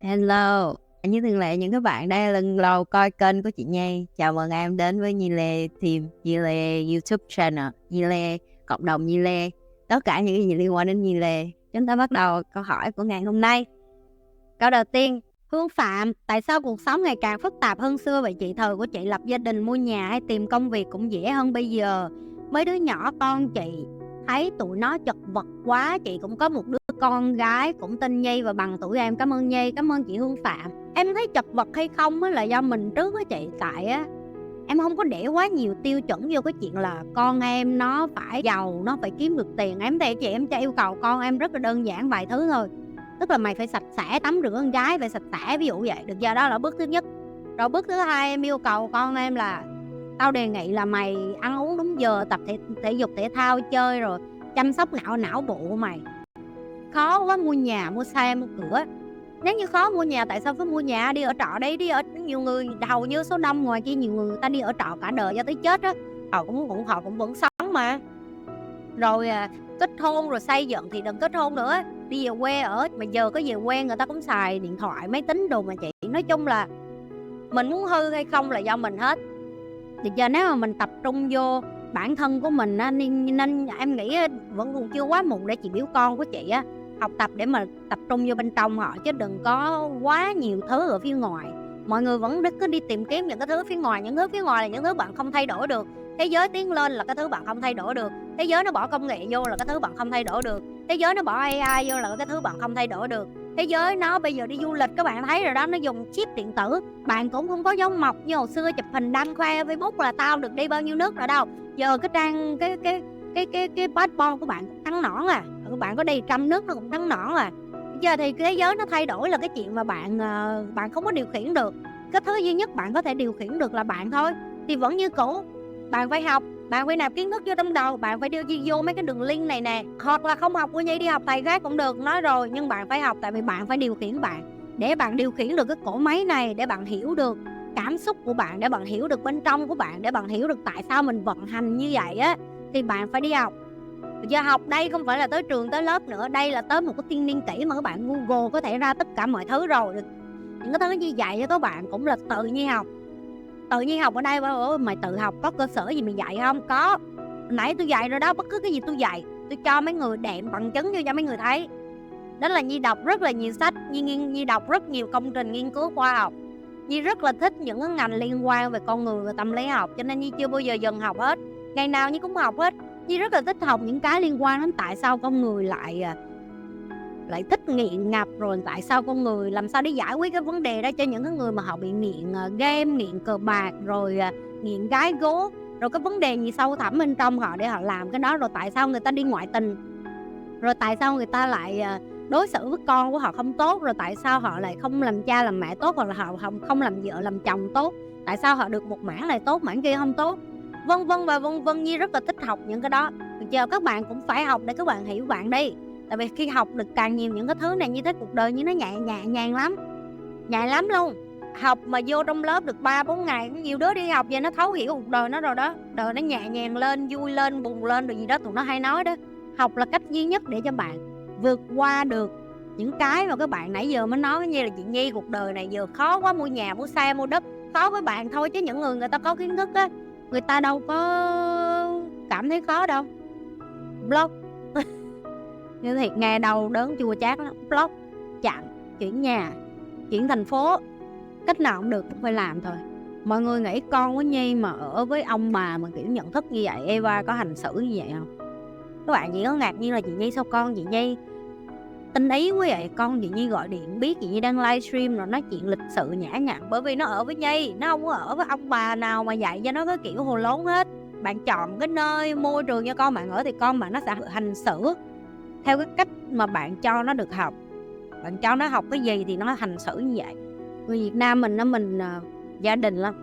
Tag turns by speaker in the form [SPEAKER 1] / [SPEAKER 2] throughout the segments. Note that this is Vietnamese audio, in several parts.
[SPEAKER 1] Hello, như thường lệ những các bạn đang lần đầu coi kênh của chị Nhi. Chào mừng em đến với Nhi Lê Team, Nhi Lê YouTube channel, Nhi Lê cộng đồng Nhi Lê. Tất cả những cái gì liên quan đến Nhi Lê. Chúng ta bắt đầu câu hỏi của ngày hôm nay. Câu đầu tiên, Hương Phạm, tại sao cuộc sống ngày càng phức tạp hơn xưa vậy chị? Thời của chị lập gia đình, mua nhà hay tìm công việc cũng dễ hơn bây giờ. Mấy đứa nhỏ con chị thấy tụi nó chật vật quá. Chị cũng có một đứa con gái cũng tên Nhi và bằng tuổi em. Cảm ơn Nhi, cảm ơn chị Hương Phạm. Em thấy chật vật hay không là do mình trước á chị. Tại á em không có để quá nhiều tiêu chuẩn vô cái chuyện là con em nó phải giàu, nó phải kiếm được tiền. Em thấy chị, em cho yêu cầu con em rất là đơn giản vài thứ thôi. Tức là mày phải sạch sẽ, tắm rửa con gái phải sạch sẽ, ví dụ vậy. Được giờ đó là bước thứ nhất. Rồi bước thứ hai, em yêu cầu con em là tao đề nghị là mày ăn uống đúng giờ, tập thể dục thể thao, chơi rồi chăm sóc não bộ của mày. Khó quá, mua nhà, mua xe, mua cửa. Nếu như khó mua nhà, tại sao phải mua nhà? Đi ở trọ đấy, đi ở nhiều người, hầu như số đông ngoài kia nhiều người ta đi ở trọ cả đời cho tới chết á. Họ cũng vẫn sống mà. Rồi kết hôn rồi xây dựng thì đừng kết hôn nữa, đi về quê ở. Mà giờ có về quê người ta cũng xài điện thoại, máy tính đồ mà chị. Nói chung là mình muốn hư hay không là do mình hết. Thì giờ nếu mà mình tập trung vô bản thân của mình á, nên em nghĩ vẫn còn chưa quá muộn để chị biểu con của chị á học tập để mà tập trung vô bên trong họ, chứ đừng có quá nhiều thứ ở phía ngoài. Mọi người vẫn cứ đi tìm kiếm những cái thứ phía ngoài. Những thứ phía ngoài là những thứ bạn không thay đổi được. Thế giới tiến lên là cái thứ bạn không thay đổi được. Thế giới nó bỏ công nghệ vô là cái thứ bạn không thay đổi được. Thế giới nó bỏ AI vô là cái thứ bạn không thay đổi được. Thế giới nó bây giờ đi du lịch các bạn thấy rồi đó, nó dùng chip điện tử. Bạn cũng không có giống mọc như hồi xưa chụp hình đăng khoe Facebook là tao được đi bao nhiêu nước rồi đâu. Giờ cái trang cái passport của bạn cũng trắng nõn à. Bạn có đi 100 nước nó cũng trắng nõn à. Giờ thì thế giới nó thay đổi là cái chuyện mà bạn không có điều khiển được. Cái thứ duy nhất bạn có thể điều khiển được là bạn thôi. Thì vẫn như cũ, bạn phải học, bạn phải nạp kiến thức vô trong đầu, bạn phải đưa vô mấy cái đường link này nè. Hoặc là không học của Nhi đi học thầy khác cũng được, nói rồi. Nhưng bạn phải học, tại vì bạn phải điều khiển bạn. Để bạn điều khiển được cái cỗ máy này, để bạn hiểu được cảm xúc của bạn, để bạn hiểu được bên trong của bạn, để bạn hiểu được tại sao mình vận hành như vậy á, thì bạn phải đi học. Giờ học đây không phải là tới trường tới lớp nữa, đây là tới một cái thiên niên kỷ mà các bạn Google có thể ra tất cả mọi thứ rồi. Những cái thứ như vậy cho các bạn cũng là tự nhiên học. Tự nhiên học ở đây mày tự học có cơ sở gì mày dạy không? Có. Nãy tôi dạy rồi đó, bất cứ cái gì tôi dạy tôi cho mấy người đệm bằng chứng cho mấy người thấy. Đó là Nhi đọc rất là nhiều sách, Nhi đọc rất nhiều công trình nghiên cứu khoa học. Nhi rất là thích những cái ngành liên quan về con người và tâm lý học, cho nên Nhi chưa bao giờ dừng học hết. Ngày nào Nhi cũng học hết. Nhi rất là thích học những cái liên quan đến tại sao con người lại thích nghiện ngập, rồi tại sao con người làm sao để giải quyết cái vấn đề đó cho những cái người mà họ bị nghiện game, nghiện cờ bạc, rồi nghiện gái gố, rồi cái vấn đề gì sâu thẳm bên trong họ để họ làm cái đó, rồi tại sao người ta đi ngoại tình, rồi tại sao người ta lại đối xử với con của họ không tốt, rồi tại sao họ lại không làm cha làm mẹ tốt, hoặc là họ không làm vợ làm chồng tốt, tại sao họ được một mảng này tốt mảng kia không tốt, vân vân và vân vân. Nhi rất là thích học những cái đó. Giờ các bạn cũng phải học để các bạn hiểu bạn đi. Tại vì khi học được càng nhiều những cái thứ này, như thế cuộc đời như nó nhàn lắm. Nhàn lắm luôn. Học mà vô trong lớp được 3-4 ngày, nhiều đứa đi học về nó thấu hiểu cuộc đời nó rồi đó. Đời nó nhẹ nhàng lên, vui lên, buồn lên rồi gì đó tụi nó hay nói đó. Học là cách duy nhất để cho bạn vượt qua được những cái mà các bạn nãy giờ mới nói như là chị Nhi. Cuộc đời này giờ khó quá, mua nhà, mua xe, mua đất khó với bạn thôi, chứ những người ta có kiến thức á, người ta đâu có cảm thấy khó đâu. Block. Như thiệt nghe đâu đớn chua chát lắm. Block, chặn, chuyển nhà, chuyển thành phố, cách nào cũng được cũng phải làm thôi. Mọi người nghĩ con của Nhi mà ở với ông bà mà kiểu nhận thức như vậy, Eva có hành xử như vậy không? Các bạn chỉ có ngạc nhiên là chị Nhi sao con chị Nhi tinh ý quá vậy. Con chị Nhi gọi điện biết chị Nhi đang livestream rồi nói chuyện lịch sự nhã nhặn, bởi vì nó ở với Nhi, nó không có ở với ông bà nào mà dạy cho nó cái kiểu hồ lốn hết. Bạn chọn cái nơi môi trường cho con bạn ở thì con bạn nó sẽ hành xử theo cái cách mà bạn cho nó được học. Bạn cho nó học cái gì thì nó hành xử như vậy. Người Việt Nam mình gia đình lắm,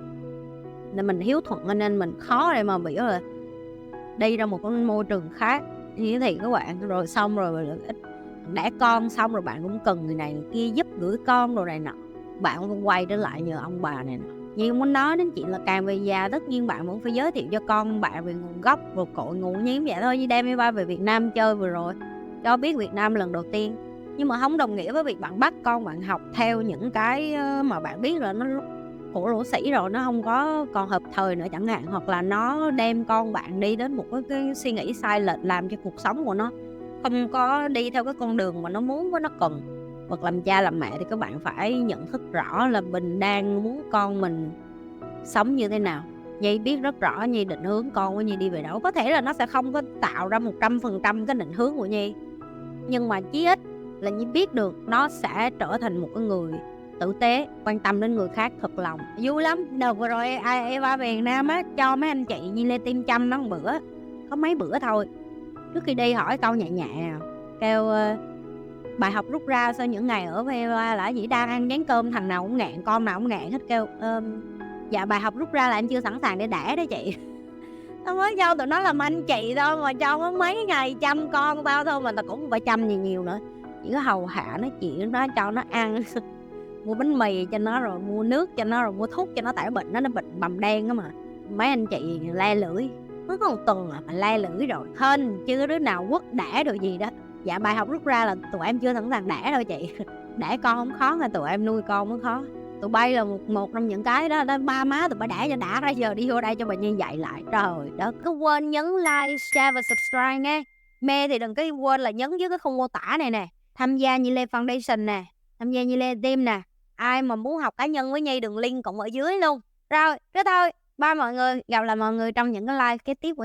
[SPEAKER 1] nên mình hiếu thuận nên mình khó để mà biểu là đi ra một cái môi trường khác như thì các bạn. Rồi xong rồi đẻ con xong rồi bạn cũng cần người này người kia giúp gửi con đồ này nọ, bạn cũng quay trở lại nhờ ông bà này nọ. Nhưng muốn nói đến chuyện là càng về già tất nhiên bạn vẫn phải giới thiệu cho con bạn về nguồn gốc rồi cội nguồn như vậy thôi. Như đem Eva về Việt Nam chơi vừa rồi cho biết Việt Nam lần đầu tiên, Nhưng mà không đồng nghĩa với việc bạn bắt con bạn học theo những cái mà bạn biết là nó cổ lỗ sĩ rồi, nó không có còn hợp thời nữa chẳng hạn, hoặc là nó đem con bạn đi đến một cái suy nghĩ sai lệch, làm cho cuộc sống của nó không có đi theo cái con đường mà nó muốn với nó cần. Hoặc làm cha làm mẹ thì các bạn phải nhận thức rõ là mình đang muốn con mình sống như thế nào. Nhi biết rất rõ Nhi định hướng con của Nhi đi về đâu. Có thể là nó sẽ không có tạo ra 100% cái định hướng của Nhi, nhưng mà chí ít là Nhi biết được nó sẽ trở thành một cái người tử tế, quan tâm đến người khác thật lòng. Vui lắm. Đợt vừa rồi Eva về Việt Nam á, cho mấy anh chị Nhi lên tim chăm nó một bữa, có mấy bữa thôi. Trước khi đi hỏi câu nhẹ nhẹ, kêu bài học rút ra sau những ngày ở với Eva là gì, đang ăn chén cơm thằng nào cũng ngạn, con nào cũng ngạn hết. Kêu dạ bài học rút ra là em chưa sẵn sàng để đẻ đó chị. Tao mới cho tụi nó làm anh chị thôi mà cho nó mấy ngày chăm con tao thôi mà tao cũng không phải chăm gì nhiều nữa, chỉ có hầu hạ nó chuyện nó cho nó ăn mua bánh mì cho nó, rồi mua nước cho nó, rồi mua thuốc cho nó, tại bệnh nó bệnh bầm đen á mà. Mấy anh chị le lưỡi mới có 1 tuần mà le lưỡi rồi hên chưa đứa nào quất đẻ được gì đó. Dạ bài học rút ra là tụi em chưa sẵn sàng đẻ đâu chị. Đẻ con không khó, là tụi em nuôi con mới khó. Tụi bay là một trong những cái đó, ba má tụi bay đẻ cho đã ra giờ đi vô đây cho bà Nhi dạy lại. Trời đất, cứ quên nhấn like, share và subscribe nghe. Mê thì đừng có quên là nhấn dưới cái khung mô tả này nè. Tham gia Nhi Lê Foundation nè, tham gia Nhi Lê Team nè. Ai mà muốn học cá nhân với Nhi đường link cũng ở dưới luôn. Rồi, thế thôi. Bye mọi người, gặp lại mọi người trong những cái live kế tiếp của Nhi.